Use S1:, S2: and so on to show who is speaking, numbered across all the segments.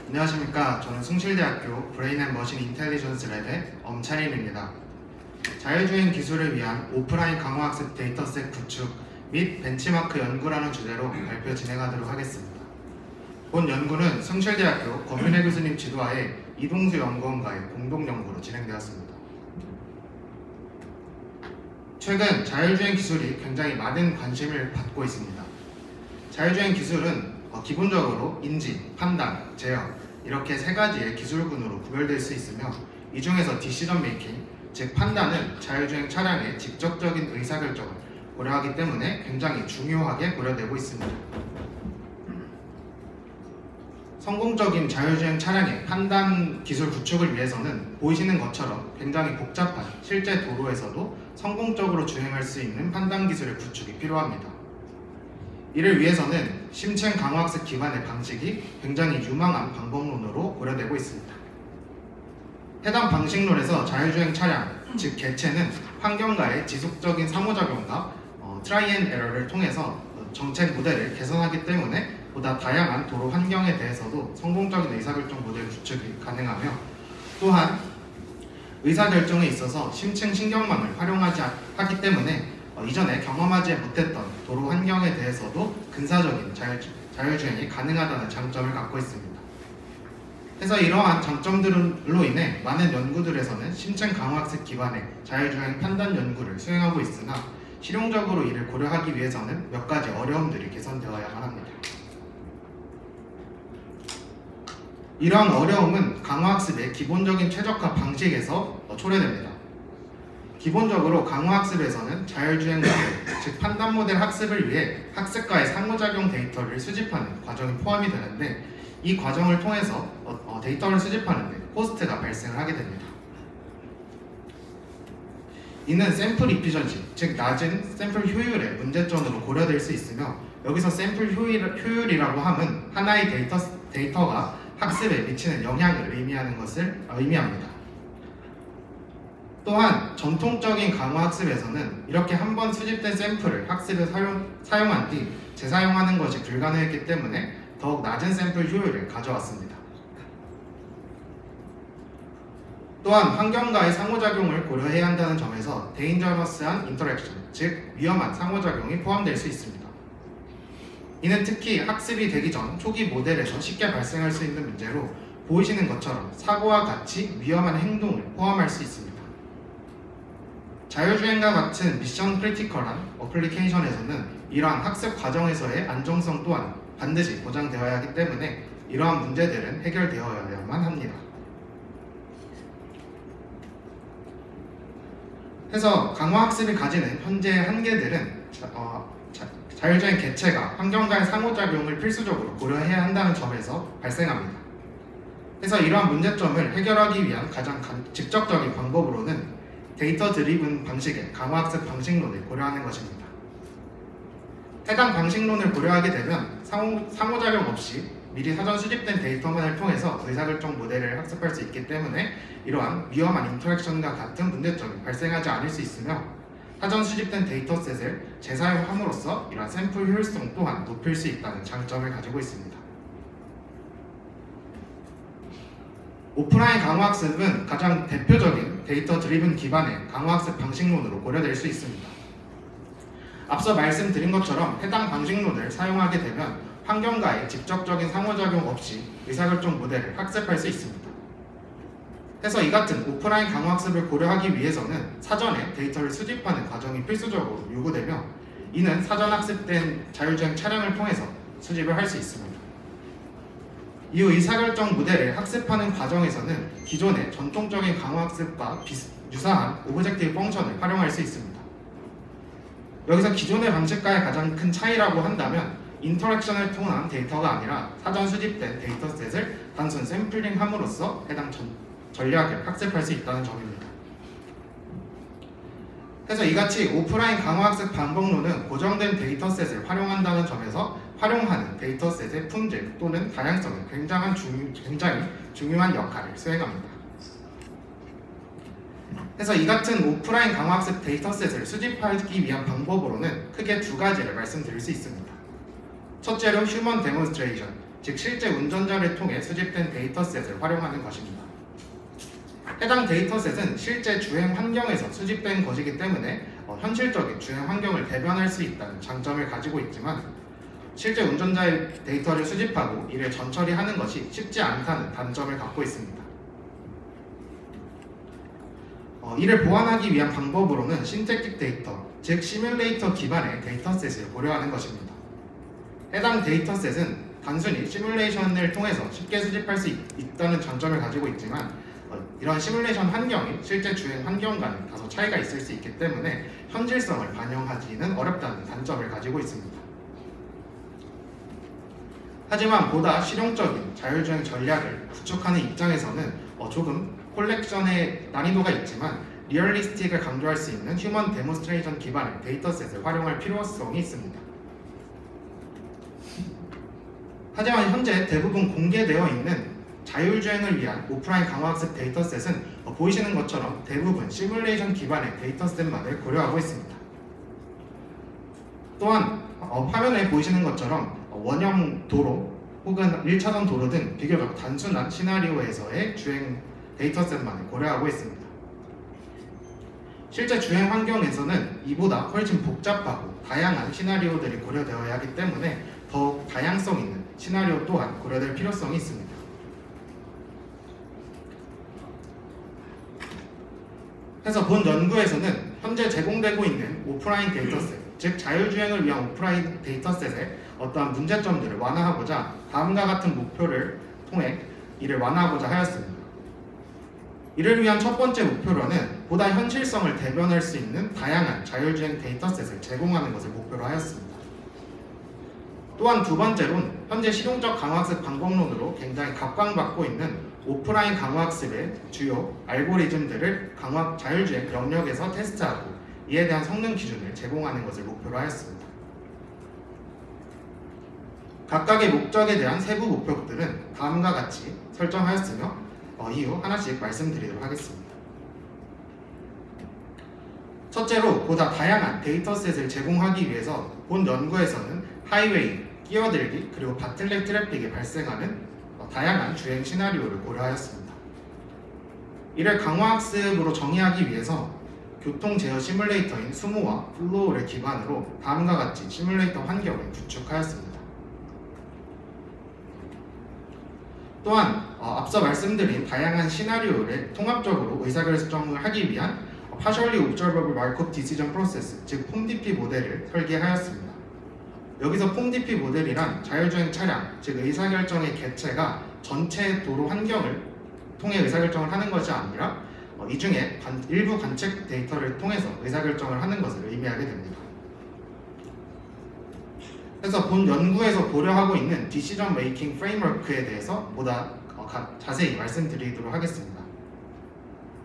S1: 안녕하십니까. 저는 숭실대학교 브레인앤머신 인텔리전스 랩의 엄차림입니다. 자율주행 기술을 위한 오프라인 강화학습 데이터셋 구축 및 벤치마크 연구라는 주제로 발표 진행하도록 하겠습니다. 본 연구는 숭실대학교 권민혜 교수님 지도하에 이동수 연구원과의 공동 연구로 진행되었습니다. 최근 자율주행 기술이 굉장히 많은 관심을 받고 있습니다. 자율주행 기술은 기본적으로 인지, 판단, 제어 이렇게 세 가지의 기술군으로 구별될 수 있으며 이 중에서 디시전 메이킹, 즉 판단은 자율주행 차량의 직접적인 의사결정을 고려하기 때문에 굉장히 중요하게 고려되고 있습니다. 성공적인 자율주행 차량의 판단 기술 구축을 위해서는 보이시는 것처럼 굉장히 복잡한 실제 도로에서도 성공적으로 주행할 수 있는 판단 기술의 구축이 필요합니다. 이를 위해서는 심층 강화학습 기반의 방식이 굉장히 유망한 방법론으로 고려되고 있습니다. 해당 방식론에서 자율주행 차량, 즉 개체는 환경과의 지속적인 상호작용과 트라이 앤 에러를 통해서 정책 모델을 개선하기 때문에 보다 다양한 도로 환경에 대해서도 성공적인 의사결정 모델 구축이 가능하며 또한 의사결정에 있어서 심층 신경망을 하기 때문에 이전에 경험하지 못했던 도로 환경에 대해서도 근사적인 자율주행이 가능하다는 장점을 갖고 있습니다. 그래서 이러한 장점들로 인해 많은 연구들에서는 심층 강화학습 기반의 자율주행 판단 연구를 수행하고 있으나 실용적으로 이를 고려하기 위해서는 몇 가지 어려움들이 개선되어야만 합니다. 이러한 어려움은 강화학습의 기본적인 최적화 방식에서 초래됩니다. 기본적으로 강화학습에서는 자율주행 모델, 즉 판단 모델 학습을 위해 학습과의 상호작용 데이터를 수집하는 과정이 포함이 되는데 이 과정을 통해서 데이터를 수집하는 데 코스트가 발생을 하게 됩니다. 이는 샘플 이피션시, 즉 낮은 샘플 효율의 문제점으로 고려될 수 있으며 여기서 샘플 효율이라고 함은 하나의 데이터가 학습에 미치는 영향을 의미합니다. 또한 전통적인 강화학습에서는 이렇게 한번 수집된 샘플을 학습에 사용한 뒤 재사용하는 것이 불가능했기 때문에 더욱 낮은 샘플 효율을 가져왔습니다. 또한 환경과의 상호작용을 고려해야 한다는 점에서 데인저러스한 인터랙션, 즉 위험한 상호작용이 포함될 수 있습니다. 이는 특히 학습이 되기 전 초기 모델에서 쉽게 발생할 수 있는 문제로 보이시는 것처럼 사고와 같이 위험한 행동을 포함할 수 있습니다. 자율주행과 같은 미션 크리티컬한 어플리케이션에서는 이러한 학습 과정에서의 안정성 또한 반드시 보장되어야 하기 때문에 이러한 문제들은 해결되어야만 합니다. 그래서 강화학습이 가지는 현재의 한계들은 자율주행 개체가 환경과의 상호작용을 필수적으로 고려해야 한다는 점에서 발생합니다. 그래서 이러한 문제점을 해결하기 위한 가장 직접적인 방법으로는 데이터 드리븐 방식의 강화학습 방식론을 고려하는 것입니다. 해당 방식론을 고려하게 되면 상호작용 없이 미리 사전 수집된 데이터만을 통해서 의사결정 모델을 학습할 수 있기 때문에 이러한 위험한 인터랙션과 같은 문제점이 발생하지 않을 수 있으며 사전 수집된 데이터셋을 재사용함으로써 이러한 샘플 효율성 또한 높일 수 있다는 장점을 가지고 있습니다. 오프라인 강화학습은 가장 대표적인 데이터 드리븐 기반의 강화학습 방식론으로 고려될 수 있습니다. 앞서 말씀드린 것처럼 해당 방식론을 사용하게 되면 환경과의 직접적인 상호작용 없이 의사결정 모델을 학습할 수 있습니다. 그래서 이 같은 오프라인 강화학습을 고려하기 위해서는 사전에 데이터를 수집하는 과정이 필수적으로 요구되며 이는 사전 학습된 자율주행 차량을 통해서 수집을 할 수 있습니다. 이후 의사결정 모델을 학습하는 과정에서는 기존의 전통적인 강화학습과 유사한 오브젝티브 펑션을 활용할 수 있습니다. 여기서 기존의 방식과의 가장 큰 차이라고 한다면 인터랙션을 통한 데이터가 아니라 사전 수집된 데이터셋을 단순 샘플링함으로써 해당 전략을 학습할 수 있다는 점입니다. 그래서 이같이 오프라인 강화학습 방법론은 고정된 데이터셋을 활용한다는 점에서 활용하는 데이터셋의 품질 또는 다양성에 굉장히 중요한 역할을 수행합니다. 그래서 이 같은 오프라인 강화학습 데이터셋을 수집하기 위한 방법으로는 크게 두 가지를 말씀드릴 수 있습니다. 첫째로 휴먼 데몬스트레이션, 즉 실제 운전자를 통해 수집된 데이터셋을 활용하는 것입니다. 해당 데이터셋은 실제 주행 환경에서 수집된 것이기 때문에 현실적인 주행 환경을 대변할 수 있다는 장점을 가지고 있지만 실제 운전자의 데이터를 수집하고 이를 전처리하는 것이 쉽지 않다는 단점을 갖고 있습니다. 이를 보완하기 위한 방법으로는 신택틱 데이터, 즉 시뮬레이터 기반의 데이터셋을 고려하는 것입니다. 해당 데이터셋은 단순히 시뮬레이션을 통해서 쉽게 수집할 수 있다는 장점을 가지고 있지만 이런 시뮬레이션 환경이 실제 주행 환경과는 다소 차이가 있을 수 있기 때문에 현실성을 반영하기는 어렵다는 단점을 가지고 있습니다. 하지만 보다 실용적인 자율주행 전략을 구축하는 입장에서는 조금 콜렉션의 난이도가 있지만 리얼리스틱을 강조할 수 있는 휴먼 데몬스트레이션 기반의 데이터셋을 활용할 필요성이 있습니다. 하지만 현재 대부분 공개되어 있는 자율주행을 위한 오프라인 강화학습 데이터셋은 보이시는 것처럼 대부분 시뮬레이션 기반의 데이터셋만을 고려하고 있습니다. 또한 화면에 보이시는 것처럼 원형 도로 혹은 1차선 도로 등 비교적 단순한 시나리오에서의 주행 데이터셋만을 고려하고 있습니다. 실제 주행 환경에서는 이보다 훨씬 복잡하고 다양한 시나리오들이 고려되어야 하기 때문에 더욱 다양성 있는 시나리오 또한 고려될 필요성이 있습니다. 그래서 본 연구에서는 현재 제공되고 있는 오프라인 데이터셋, 즉 자율주행을 위한 오프라인 데이터셋의 어떠한 문제점들을 완화하고자 다음과 같은 목표를 통해 이를 완화하고자 하였습니다. 이를 위한 첫 번째 목표로는 보다 현실성을 대변할 수 있는 다양한 자율주행 데이터셋을 제공하는 것을 목표로 하였습니다. 또한 두 번째로는 현재 실용적 강화학습 방법론으로 굉장히 각광받고 있는 오프라인 강화학습의 주요 알고리즘들을 자율주행 영역에서 테스트하고 이에 대한 성능 기준을 제공하는 것을 목표로 하였습니다. 각각의 목적에 대한 세부 목표들은 다음과 같이 설정하였으며 이후 하나씩 말씀드리도록 하겠습니다. 첫째로 보다 다양한 데이터셋을 제공하기 위해서 본 연구에서는 하이웨이, 끼어들기, 그리고 바틀렉 트래픽이 발생하는 다양한 주행 시나리오를 고려하였습니다. 이를 강화학습으로 정의하기 위해서 교통 제어 시뮬레이터인 수모와 플로우를 기반으로 다음과 같이 시뮬레이터 환경을 구축하였습니다. 또한 앞서 말씀드린 다양한 시나리오를 통합적으로 의사결정을 하기 위한 Partially Observable Markov Decision Process, 즉 폼DP 모델을 설계하였습니다. 여기서 폼DP 모델이란 자율주행 차량, 즉 의사결정의 개체가 전체 도로 환경을 통해 의사결정을 하는 것이 아니라 이 중에 일부 관측 데이터를 통해서 의사결정을 하는 것을 의미하게 됩니다. 그래서 본 연구에서 고려하고 있는 디시전 메이킹 프레임워크에 대해서 보다 자세히 말씀드리도록 하겠습니다.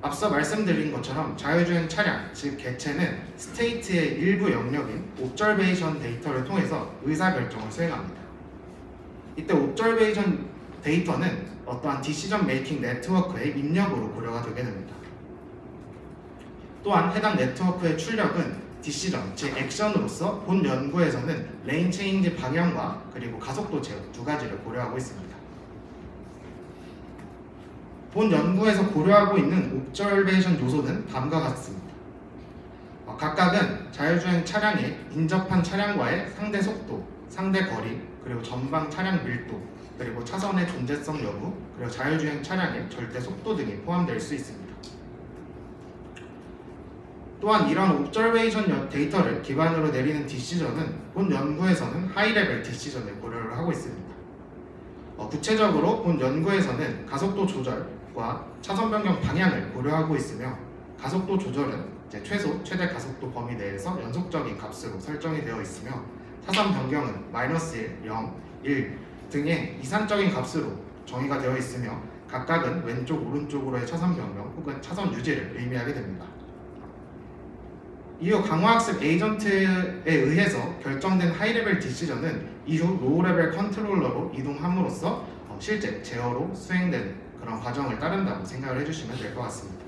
S1: 앞서 말씀드린 것처럼 자율주행 차량, 즉 개체는 스테이트의 일부 영역인 옵저베이션 데이터를 통해서 의사결정을 수행합니다. 이때 옵저베이션 데이터는 어떠한 디시전 메이킹 네트워크의 입력으로 고려가 되게 됩니다. 또한 해당 네트워크의 출력은 디시전, 즉 액션으로서 본 연구에서는 레인 체인지 방향과 그리고 가속도 제어 두 가지를 고려하고 있습니다. 본 연구에서 고려하고 있는 옵저베이션 요소는 다음과 같습니다. 각각은 자율주행 차량의 인접한 차량과의 상대 속도, 상대 거리, 그리고 전방 차량 밀도, 그리고 차선의 존재성 여부, 그리고 자율주행 차량의 절대 속도 등이 포함될 수 있습니다. 또한 이런 옵저베이션 데이터를 기반으로 내리는 디시전은 본 연구에서는 하이레벨 디시전을 고려를 하고 있습니다. 구체적으로 본 연구에서는 가속도 조절과 차선 변경 방향을 고려하고 있으며 가속도 조절은 최소, 최대 가속도 범위 내에서 연속적인 값으로 설정이 되어 있으며 차선 변경은 -1, 0, 1 등의 이산적인 값으로 정의가 되어 있으며 각각은 왼쪽, 오른쪽으로의 차선 변경 혹은 차선 유지를 의미하게 됩니다. 이후 강화학습 에이전트에 의해서 결정된 하이레벨 디시전은 이후 로우레벨 컨트롤러로 이동함으로써 실제 제어로 수행되는 그런 과정을 따른다고 생각을 해주시면 될 것 같습니다.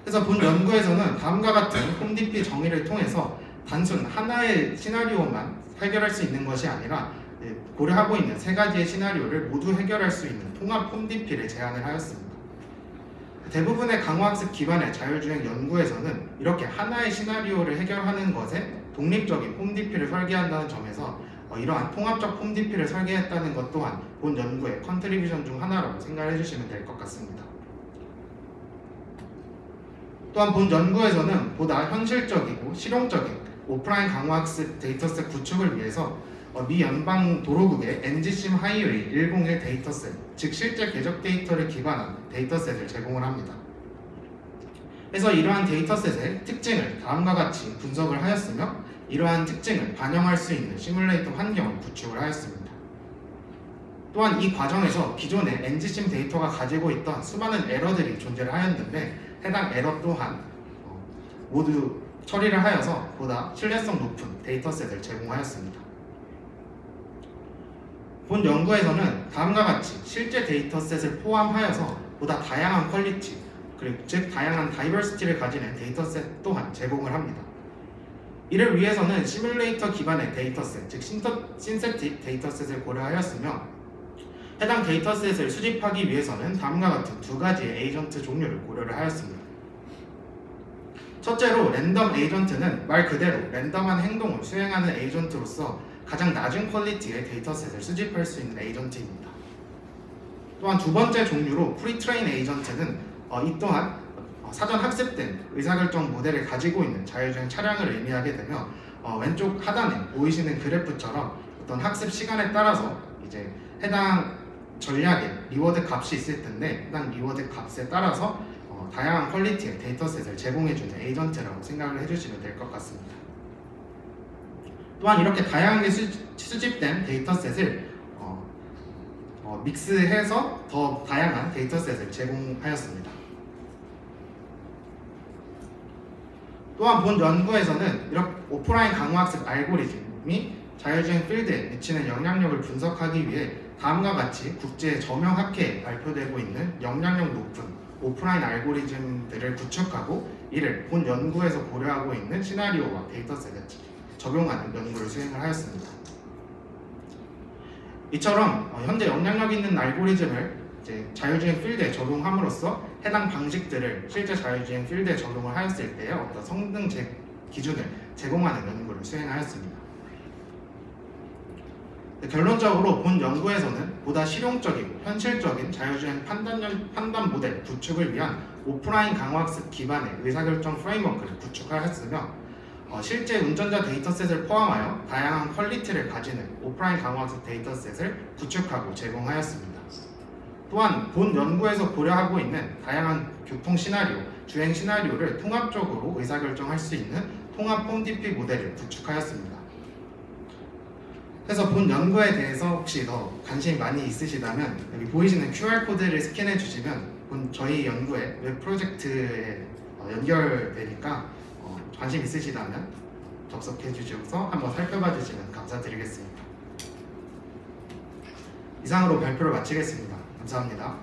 S1: 그래서 본 연구에서는 다음과 같은 폼DP 정의를 통해서 단순 하나의 시나리오만 해결할 수 있는 것이 아니라 고려하고 있는 세 가지의 시나리오를 모두 해결할 수 있는 통합 폼DP를 제안을 하였습니다. 대부분의 강화학습 기반의 자율주행 연구에서는 이렇게 하나의 시나리오를 해결하는 것에 독립적인 폼DP를 설계한다는 점에서 이러한 통합적 폼DP를 설계했다는 것 또한 본 연구의 컨트리뷰션 중 하나라고 생각해 주시면 될 것 같습니다. 또한 본 연구에서는 보다 현실적이고 실용적인 오프라인 강화학습 데이터셋 구축을 위해서 미 연방 도로국의 NGSIM 하이웨이 101 데이터셋, 즉 실제 궤적 데이터를 기반한 데이터셋을 제공을 합니다. 그래서 이러한 데이터셋의 특징을 다음과 같이 분석을 하였으며 이러한 특징을 반영할 수 있는 시뮬레이터 환경을 구축을 하였습니다. 또한 이 과정에서 기존의 NGSIM 데이터가 가지고 있던 수많은 에러들이 존재를 하였는데 해당 에러 또한 모두 처리를 하여서 보다 신뢰성 높은 데이터셋을 제공하였습니다. 본 연구에서는 다음과 같이 실제 데이터셋을 포함하여서 보다 다양한 퀄리티, 즉 다양한 다이버시티를 가지는 데이터셋 또한 제공을 합니다. 이를 위해서는 시뮬레이터 기반의 데이터셋, 즉 신세틱 데이터셋을 고려하였으며 해당 데이터셋을 수집하기 위해서는 다음과 같은 두 가지의 에이전트 종류를 고려를 하였습니다. 첫째로 랜덤 에이전트는 말 그대로 랜덤한 행동을 수행하는 에이전트로서 가장 낮은 퀄리티의 데이터셋을 수집할 수 있는 에이전트입니다. 또한 두 번째 종류로 프리트레인 에이전트는 이 또한 사전 학습된 의사결정 모델을 가지고 있는 자율주행 차량을 의미하게 되며 왼쪽 하단에 보이시는 그래프처럼 어떤 학습 시간에 따라서 이제 해당 전략의 리워드 값이 있을 텐데 해당 리워드 값에 따라서 다양한 퀄리티의 데이터셋을 제공해주는 에이전트라고 생각을 해주시면 될 것 같습니다. 또한 이렇게 다양하게 수집된 데이터셋을 믹스해서 더 다양한 데이터셋을 제공하였습니다. 또한 본 연구에서는 이렇게 오프라인 강화학습 알고리즘이 자율주행 필드에 미치는 영향력을 분석하기 위해 다음과 같이 국제 저명학회에 발표되고 있는 영향력 높은 오프라인 알고리즘들을 구축하고 이를 본 연구에서 고려하고 있는 시나리오와 데이터셋에 적용하는 연구를 수행을 하였습니다. 이처럼 현재 영향력 있는 알고리즘을 자율주행 필드에 적용함으로써 해당 방식들을 실제 자율주행 필드에 적용을 하였을 때의 어떤 성능 기준을 제공하는 연구를 수행하였습니다. 결론적으로 본 연구에서는 보다 실용적이고 현실적인 자율주행 판단 모델 구축을 위한 오프라인 강화학습 기반의 의사결정 프레임워크를 구축하였으며 실제 운전자 데이터셋을 포함하여 다양한 퀄리티를 가지는 오프라인 강화학습 데이터셋을 구축하고 제공하였습니다. 또한 본 연구에서 고려하고 있는 다양한 교통 시나리오, 주행 시나리오를 통합적으로 의사결정할 수 있는 통합 폼DP 모델을 구축하였습니다. 그래서 본 연구에 대해서 혹시 더 관심이 많이 있으시다면 여기 보이시는 QR코드를 스캔해 주시면 저희 연구의 웹 프로젝트에 연결되니까 관심 있으시다면 접속해 주셔서 한번 살펴봐 주시면 감사드리겠습니다. 이상으로 발표를 마치겠습니다. 감사합니다.